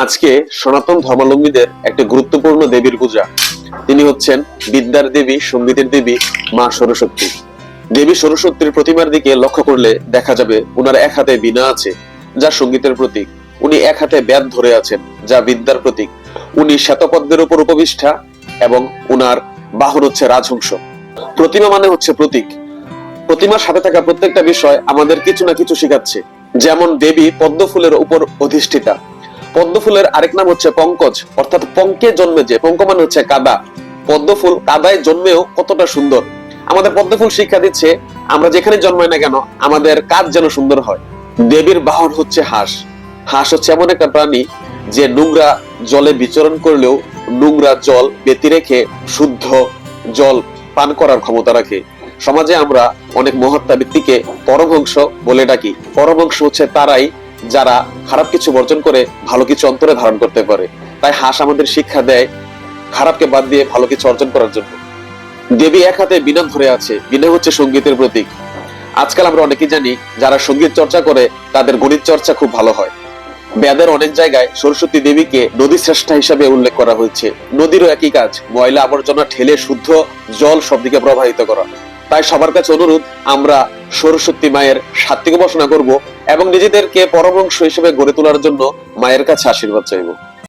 আজকে সনাতন ধর্মাবলম্বীদের একটি গুরুত্বপূর্ণ দেবীর পূজা। তিনি হচ্ছেন বিদ্যার দেবী, সঙ্গীতের দেবী মা সরস্বতী। দেবী সরস্বতীর প্রতিমার দিকে লক্ষ্য করলে দেখা যাবে উনার এক হাতে বীণা আছে, যা সঙ্গীতের প্রতীক। উনি এক হাতে বেদ ধরে আছেন, যা বিদ্যার প্রতীক। উনি শ্বেতপদ্মের উপর উপবিষ্টা এবং উনার বাহন হচ্ছে রাজহংস। প্রতিমা মানে হচ্ছে প্রতীক। প্রতিমার সাথে থাকা প্রত্যেকটা বিষয় আমাদের কিছু না কিছু শেখাচ্ছে। যেমন দেবী পদ্ম ফুলের উপর অধিষ্ঠিতা। পদ্ম ফুলের আরেক নাম হচ্ছে পঙ্কজ, অর্থাৎ পঙ্কে জন্মে, যে পঙ্ক মানে হচ্ছে কাদা। পদ্ম ফুল কাদায় জন্মেও কতটা সুন্দর। আমাদের পদ্ম ফুল শিক্ষা দিচ্ছে আমরা যেখানে জন্মাই না কেন আমাদের কাজ যেন সুন্দর হয়। দেবীর বাহন হচ্ছে হাঁস। হাঁস হচ্ছে এমন একটা প্রাণী যে নোংরা জলে বিচরণ করলেও নোংরা জল ব্যতি রেখে শুদ্ধ জল পান করার ক্ষমতা রাখে। সমাজে আমরা অনেক মহাত্মা ব্যক্তিকে পরমহংস বলে ডাকি। পরমহংস হচ্ছে তারাই যারা খারাপ কিছু বর্জন করে ভালো কিছু অন্তরে ধারণ করতে পারে। তাই হাঁস আমাদের শিক্ষা দেয় খারাপকে বাদ দিয়ে ভালো কিছু অর্জন করার জন্য। দেবী এক হাতে বীণা ধরে আছে। বীণা হচ্ছে সঙ্গীতের প্রতীক। আজকাল আমরা অনেকেই জানি যারা সঙ্গীত চর্চা করে তাদের গণিত চর্চা খুব ভালো হয়। বেদের অনেক জায়গায় সরস্বতী দেবীকে নদী শ্রেষ্ঠা হিসাবে উল্লেখ করা হয়েছে। নদীরও একই কাজ, ময়লা আবর্জনা ঠেলে শুদ্ধ জল সব দিকে প্রবাহিত করা। তাই সবার কাছে অনুরোধ, আমরা সরস্বতী মায়ের সাত্বিক উপাসনা করব এবং নিজেদেরকে পরমহংস হিসেবে গড়ে তোলার জন্য মায়ের কাছে আশীর্বাদ চাইব।